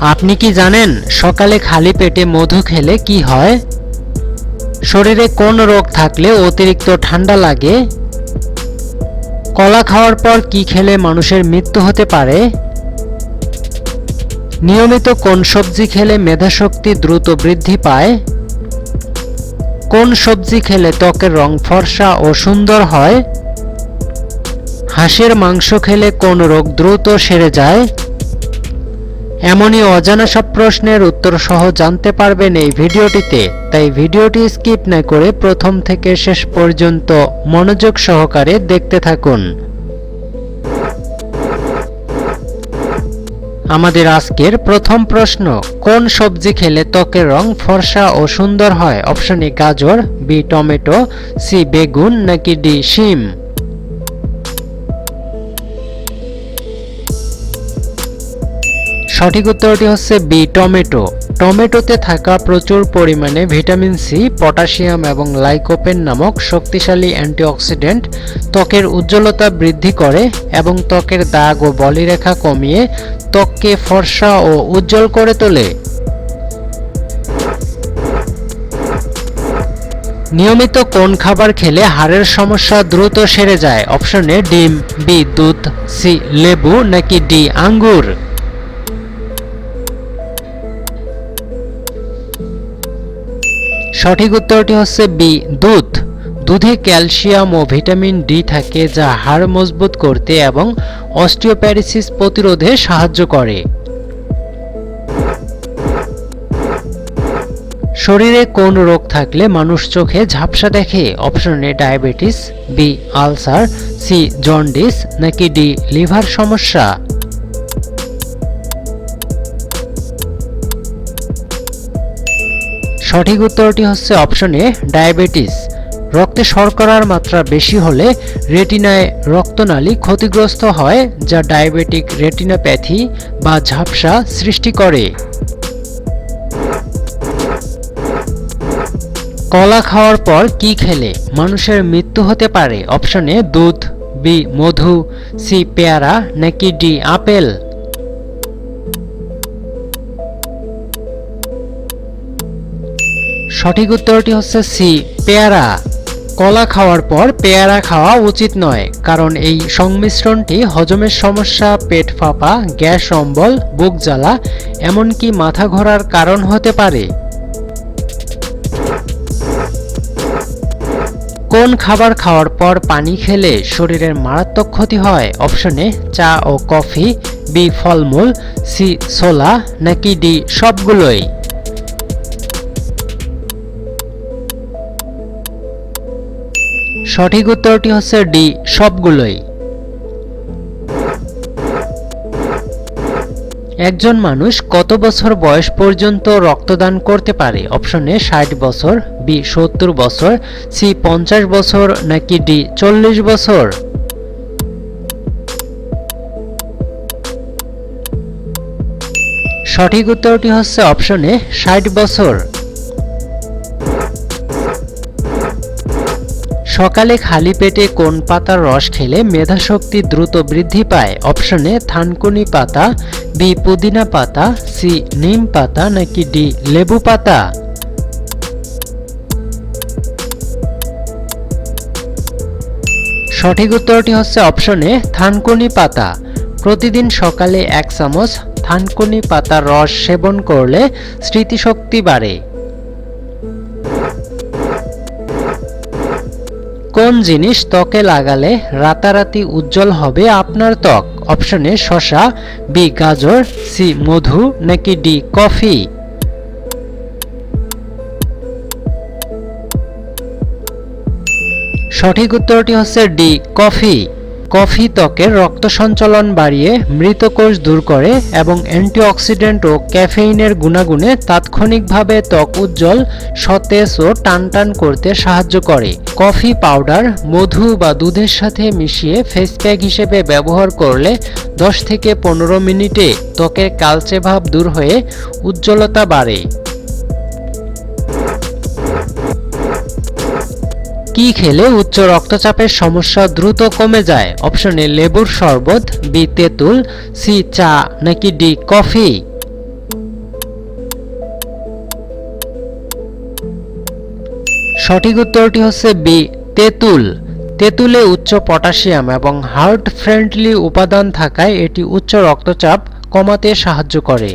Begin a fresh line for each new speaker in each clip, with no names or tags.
আপনি কি জানেন সকালে খালি পেটে মধু খেলে কি হয়? শরীরে কোন রোগ থাকলে অতিরিক্ত ঠান্ডা লাগে? কলা খাওয়ার পর কি খেলে মানুষের মৃত্যু হতে পারে? নিয়মিত কোন সবজি খেলে মেধাশক্তি দ্রুত বৃদ্ধি পায়? কোন সবজি খেলে ত্বকের রং ফর্সা ও সুন্দর হয়? হাঁসের মাংস খেলে কোন রোগ দ্রুত সেরে যায়? এমনই অজানা সব প্রশ্নের উত্তর সহ জানতে পারবেন এই ভিডিওটিতে, তাই ভিডিওটি স্কিপ না করে প্রথম থেকে শেষ পর্যন্ত মনোযোগ সহকারে দেখতে থাকুন। আমাদের আজকের প্রথম প্রশ্ন, কোন সবজি খেলে ত্বকের রং ফর্সা ও সুন্দর হয়? অপশন এ গাজর, বি টমেটো, সি বেগুন নাকি ডি শিম? সঠিক উত্তরটি হচ্ছে বি টমেটো। টমেটোতে থাকা প্রচুর পরিমাণে ভিটামিন সি, পটাশিয়াম এবং লাইকোপেন নামক শক্তিশালী অ্যান্টিঅক্সিডেন্ট ত্বকের উজ্জ্বলতা বৃদ্ধি করে এবং ত্বকের দাগ ও বলিরেখা কমিয়ে ত্বককে ফর্সা ও উজ্জ্বল করে তোলে। নিয়মিত কোন খাবার খেলে হাড়ের সমস্যা দ্রুত সেরে যায়? অপশন এ ডিম, বি দুধ, সি লেবু নাকি ডি আঙ্গুর? সঠিক উত্তরটি হচ্ছে বি দুধ। দুধে ক্যালসিয়াম ও ভিটামিন ডি থাকে, যা হাড় মজবুত করতে এবং অস্টিওপ্যারিসিস প্রতিরোধে সাহায্য করে। শরীরে কোন রোগ থাকলে মানুষ চোখে ঝাপসা দেখে? Option A diabetes, B ulcer, C jaundice নাকি ডি লিভার সমস্যা? সঠিক উত্তরটি হচ্ছে অপশন এ ডায়াবেটিস। রক্তে শর্করার মাত্রা বেশি হলে রেটিনায় রক্তনালী ক্ষতিগ্রস্ত হয়, যা ডায়াবেটিক রেটিনোপ্যাথি বা ঝাপসা সৃষ্টি করে। কলা খাওয়ার পর কি খেলে মানুষের মৃত্যু হতে পারে? অপশন এ দুধ, বি মধু, সি পেয়ারা নাকি ডি আপেল? সঠিক উত্তরটি হচ্ছে সি পেয়ারা। কলা খাওয়ার পর পেয়ারা খাওয়া উচিত নয়, কারণ এই সংমিশ্রণটি হজমের সমস্যা, পেট ফাঁপা, গ্যাস অম্বল, বুক জ্বালা এমনকি মাথা ঘোরার কারণ হতে পারে। কোন খাবার খাওয়ার পর পানি খেলে শরীরের মারাত্মক ক্ষতি হয়? অপশন এ চা ও কফি, বি ফলমূল, সি ছোলা নাকি ডি সবগুলোই? সঠিক উত্তরটি হচ্ছে ডি সবগুলোই। একজন মানুষ কত বছর বয়স পর্যন্ত রক্তদান করতে পারে? অপশন এ 60 বছর, বি 70 বছর, সি 50 বছর নাকি ডি 40 বছর? সঠিক উত্তরটি হচ্ছে অপশন এ 60 বছর। সকালে খালি পেটে কোন পাতার রস খেলে মেধাশক্তি দ্রুত বৃদ্ধি পায়? অপশন এ থানকুনি পাতা, বি পুদিনা পাতা, সি নিম পাতা নাকি ডি লেবু পাতা? সঠিক উত্তরটি হচ্ছে অপশন এ থানকুনি পাতা। প্রতিদিন সকালে 1 চামচ থানকুনি পাতার রস সেবন করলে স্মৃতিশক্তি বাড়ে। কোন জিনিস ত্বকে লাগালে রাতারাতি উজ্জ্বল হবে আপনার ত্বক? অপশন এ শসা, বি গাজর, সি মধু নাকি ডি কফি? সঠিক উত্তরটি হচ্ছে ডি কফি। কফি ত্বকের রক্ত সঞ্চালন বাড়িয়ে মৃত কোষ দূর করে এবং অ্যান্টিঅক্সিডেন্ট ও ক্যাফেইনের গুণাগুণে তাৎক্ষণিকভাবে ত্বক উজ্জ্বল, সতেজ ও টানটান করতে সাহায্য করে। কফি পাউডার মধু বা দুধের সাথে মিশিয়ে ফেস প্যাক হিসেবে ব্যবহার করলে 10 থেকে 15 মিনিটে ত্বকের কালচে ভাব দূর হয়ে উজ্জ্বলতা বাড়ে। কি খেলে উচ্চ রক্তচাপের সমস্যা দ্রুত কমে যায়? অপশন এ লেবুর শরবত, বি তেঁতুল, সি চা নাকি ডি কফি? সঠিক উত্তরটি হচ্ছে বি তেঁতুল। তেঁতুলে উচ্চ পটাশিয়াম এবং হার্ট ফ্রেন্ডলি উপাদান থাকায় এটি উচ্চ রক্তচাপ কমাতে সাহায্য করে।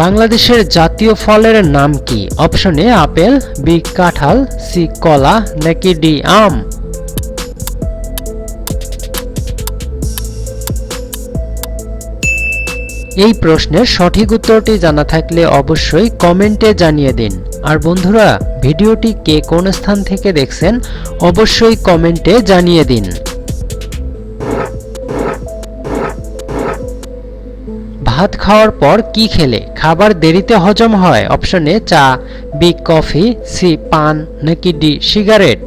বাংলাদেশের জাতীয় ফলের নাম কি? অপশন এ আপেল, বি কাঁঠাল, সি কলা নাকি ডি আম। এই প্রশ্নের সঠিক উত্তরটি জানা থাকলে অবশ্যই কমেন্টে জানিয়ে দিন। আর বন্ধুরা, ভিডিওটি কে কোন স্থান থেকে দেখছেন অবশ্যই কমেন্টে জানিয়ে দিন। ভাত খাওয়ার পর কি খেলে খাবার দেরিতে হজম হয়? অপশন এ চা, বি কফি, সি পান নাকি ডি সিগারেট।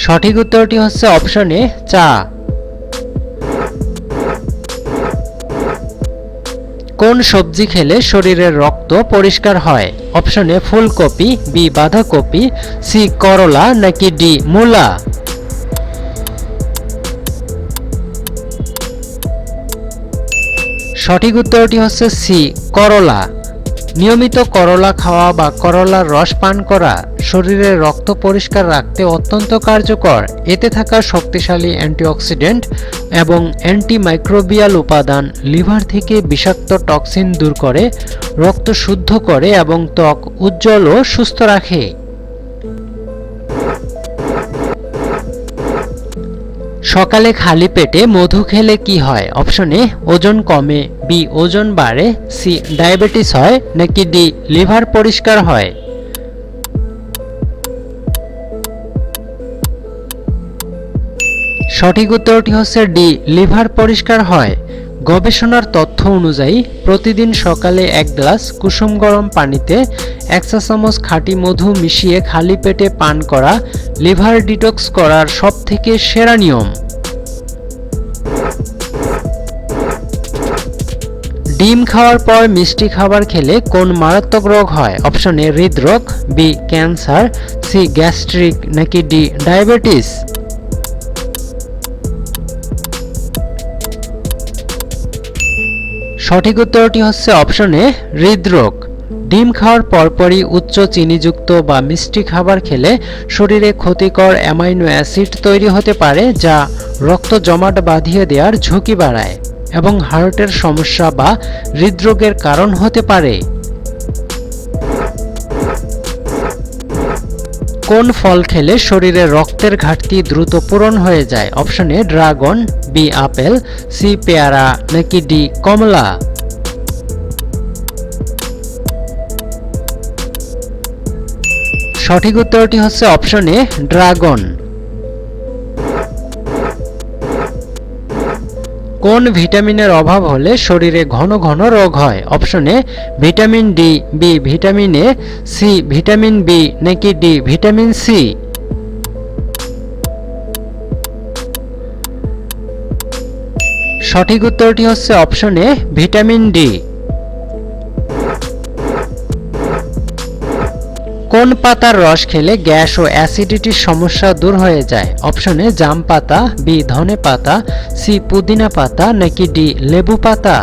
সঠিক উত্তরটি হচ্ছে অপশন এ চা। কোন সবজি খেলে শরীরের রক্ত পরিষ্কার হয়? অপশন এ ফুলকপি, বি বাঁধাকপি, সি করলা নাকি ডি মূলা। সঠিক উত্তরটি হচ্ছে সি করলা। নিয়মিত করলা খাওয়া বা করলার রস পান করা শরীরের রক্ত পরিষ্কার রাখতে অত্যন্ত কার্যকর। এতে থাকা শক্তিশালী অ্যান্টিঅক্সিডেন্ট এবং অ্যান্টিমাইক্রোবিয়াল উপাদান লিভার থেকে বিষাক্ত টক্সিন দূর করে, রক্ত শুদ্ধ করে এবং ত্বক উজ্জ্বল ও সুস্থ রাখে। সকালে খালি পেটে মধু খেলে কি হয়? অপশন এ ওজন কমে, বি ওজন বাড়ে, সি ডায়াবেটিস হয় নাকি ডি লিভার পরিষ্কার হয়। সঠিক উত্তরটি হচ্ছে ডি লিভার পরিষ্কার হয়। গবেষণার তথ্য অনুযায়ী প্রতিদিন সকালে 1 গ্লাস কুসুম গরম পানিতে 1 চা চামচ খাঁটি মধু মিশিয়ে খালি পেটে পান করা লিভার ডিটক্স করার সবথেকে সেরা নিয়ম। ডিম খাওয়ার পর মিষ্টি খাবার খেলে কোন মারাত্মক রোগ হয়? অপশন এ হৃদরোগ, বি ক্যান্সার, সি গ্যাস্ট্রিক নাকি ডি ডায়াবেটিস। সঠিক উত্তরটি হচ্ছে অপশন এ হৃদরোগ। ডিম খাওয়ার পরপরই উচ্চ চিনিযুক্ত বা মিষ্টি খাবার খেলে শরীরে ক্ষতিকর অ্যামাইনো অ্যাসিড তৈরি হতে পারে, যা রক্ত জমাট বাঁধিয়ে দেওয়ার ঝুঁকি বাড়ায় এবং হার্টের সমস্যা বা হৃদরোগের কারণ হতে পারে। কোন ফল খেলে শরীরে রক্তের ঘাটতি দ্রুত পূরণ হয়ে যায়? Option A dragon, B apple, C পেয়ারা নাকি ডি কমলা। সঠিক উত্তরটি হচ্ছে অপশন এ ড্রাগন। কোন ভিটামিনের অভাব হলে শরীরে ঘন ঘন রোগ হয়? Option A vitamin D, B vitamin A, C vitamin B নাকি ডি ভিটামিন সি। সঠিক উত্তরটি হচ্ছে অপশন এ ভিটামিন ডি। কোন পাতার রস খেলে গ্যাস ও অ্যাসিডিটির সমস্যা দূর হয়ে যায়? অপশন এ জাম পাতা, বি ধনে পাতা, সি পুদিনা পাতা নাকি ডি লেবু পাতা।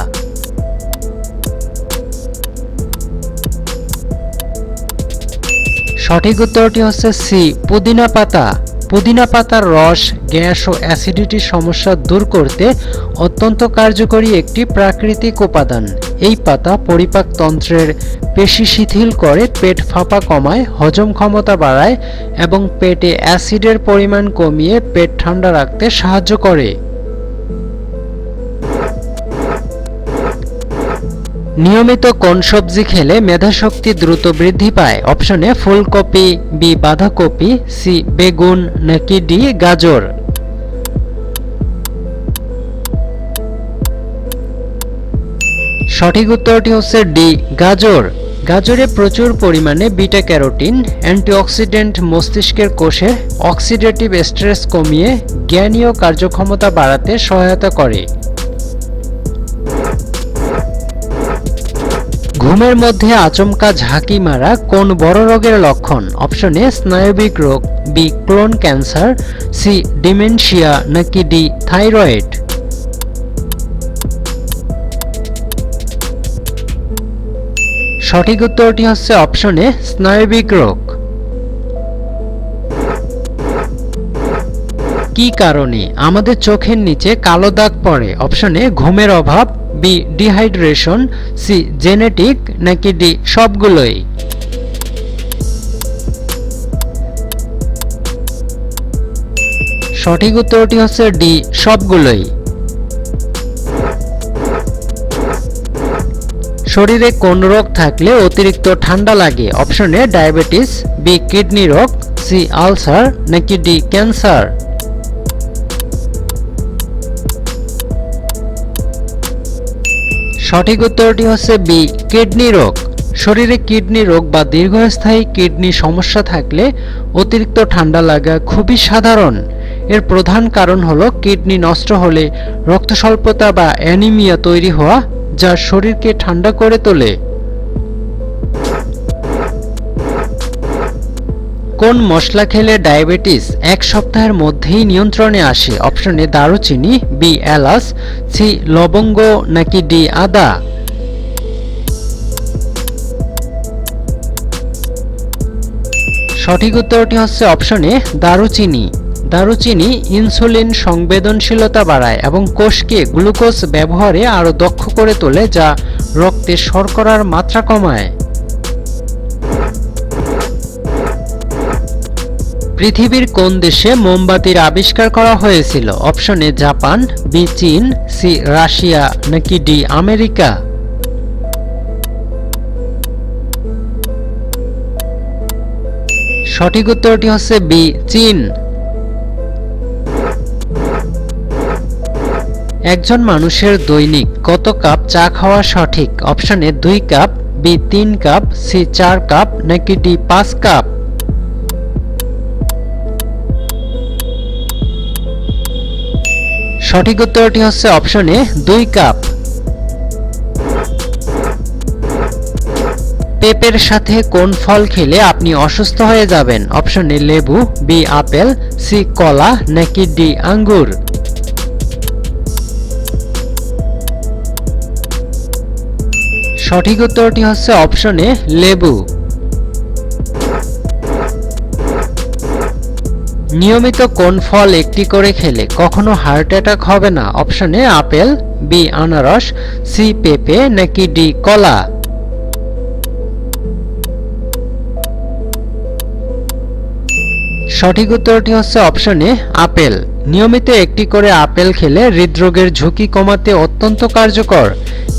সঠিক উত্তরটি হচ্ছে সি পুদিনা পাতা। পুদিনা পাতার রস গ্যাস ও অ্যাসিডিটির সমস্যা দূর করতে অত্যন্ত কার্যকরী একটি প্রাকৃতিক উপাদান। এই পাতা পরিপাকতন্ত্রের পেশি শিথিল করে, পেট ফাঁপা কমায়, হজম ক্ষমতা বাড়ায় এবং পেটে অ্যাসিডের পরিমাণ কমিয়ে পেট ঠান্ডা রাখতে সাহায্য করে। নিয়মিত কোন সবজি খেলে মেধাশক্তি দ্রুত বৃদ্ধি পায়? অপশন এ ফুলকপি, বি বাঁধাকপি, সি বেগুন নাকি ডি গাজর। সঠিক উত্তরটি হচ্ছে ডি গাজর। গাজরে প্রচুর পরিমাণে বিটা ক্যারোটিন, অ্যান্টিঅক্সিডেন্ট মস্তিষ্কের কোষের অক্সিডেটিভ স্ট্রেস কমিয়ে জ্ঞানী ও কার্যক্ষমতা বাড়াতে সহায়তা করে। ঘুমের মধ্যে আচমকা ঝাঁকি মারা কোন বড় রোগের লক্ষণ? অপশন এ স্নায়বিক রোগ, B colon cancer, C dementia নাকি ডি থাইরয়েড। সঠিক উত্তরটি হচ্ছে অপশনে স্নায়বিক রোগ। কি কারণে আমাদের চোখের নিচে কালো দাগ পড়ে? অপশনে ঘুমের অভাব, বি ডিহাইড্রেশন, সি জেনেটিক, নাকি ডি সবগুলোই? সঠিক উত্তরটি হচ্ছে ডি সবগুলোই। শরীরে কোন রোগ থাকলে অতিরিক্ত ঠান্ডা লাগে? অপশনে ডায়াবেটিস, বি কিডনি রোগ, সি আলসার, নাকি ডি ক্যান্সার? সঠিক উত্তরটি হচ্ছে বি কিডনি রোগ। শরীরে কিডনি রোগ বা দীর্ঘস্থায়ী কিডনি সমস্যা থাকলে অতিরিক্ত ঠান্ডা লাগা খুবই সাধারণ। এর প্রধান কারণ হলো কিডনি নষ্ট হলে রক্তস্বল্পতা বা অ্যানিমিয়া তৈরি হওয়া, যা শরীরকে ঠান্ডা করে তোলে। কোন মশলা খেলে ডায়াবেটিস 1 সপ্তাহের মধ্যেই নিয়ন্ত্রণে আসে? অপশনে দারুচিনি, বি এলাচ, সি লবঙ্গ, নাকি ডি আদা? সঠিক উত্তরটি হচ্ছে অপশনে দারুচিনি। দারুচিনি ইনসুলিন সংবেদনশীলতা বাড়ায় এবং কোষকে গ্লুকোজ ব্যবহারে আরও দক্ষ করে তোলে, যা রক্তে শর্করার মাত্রা কমায়। পৃথিবীর কোন দেশে মোমবাতির আবিষ্কার করা হয়েছিল? অপশনে জাপান, বি চীন, সি রাশিয়া, নাকি ডি আমেরিকা? সঠিক উত্তরটি হচ্ছে বি চীন। একজন মানুষের দৈনিক কত কাপ চা খাওয়া সঠিক? অপশনে 2 cup, B 3 cup, C 4 cup, নাকি ডি 5 কাপ? সঠিক উত্তরটি হচ্ছে অপশনে 2 কাপ। পেঁপের সাথে কোন ফল খেলে আপনি অসুস্থ হয়ে যাবেন? অপশনে লেবু, বি আপেল, সি কলা, নাকি ডি আঙ্গুর? সঠিক উত্তরটি হচ্ছে অপশনে লেবু। নিয়মিত কোন ফল একটি করে খেলে কখনো হার্ট অ্যাটাক হবে না? অপশনে আপেল, বি আনারস, সি পেঁপে, নাকি ডি কলা? সঠিক উত্তরটি হচ্ছে অপশনে আপেল। নিয়মিত একটি করে আপেল খেলে হৃদরোগের ঝুঁকি কমাতে অত্যন্ত কার্যকর,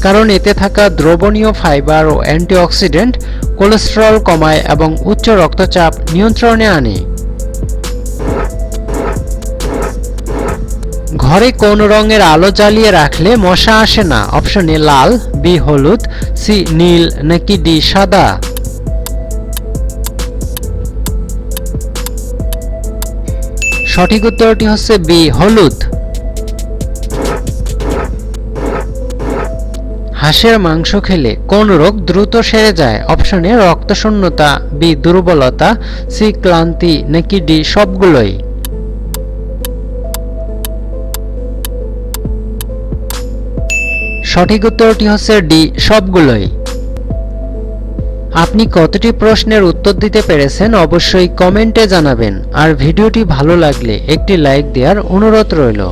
কারণ এতে থাকা দ্রবণীয় ফাইবার ও অ্যান্টিঅক্সিডেন্ট কোলেস্টেরল কমায় এবং উচ্চ রক্তচাপ নিয়ন্ত্রণে আনে। ঘরে কোন রঙের আলো জ্বালিয়ে রাখলে মশা আসে না? অপশনে লাল, বি হলুদ, সি নীল, নাকি ডি সাদা? সঠিক উত্তরটি হচ্ছে বি হলুদ। হাঁসের মাংস খেলে কোন রোগ দ্রুত সেরে যায়? অপশনে রক্তশূন্যতা, বি দুর্বলতা, সি ক্লান্তি, নাকি ডি সবগুলোই? সঠিক উত্তরটি হচ্ছে ডি সবগুলোই। আপনি কতটি প্রশ্নের উত্তর দিতে পেরেছেন অবশ্যই কমেন্টে জানাবেন, আর ভিডিওটি ভালো লাগলে একটি লাইক দেওয়ার অনুরোধ রইল।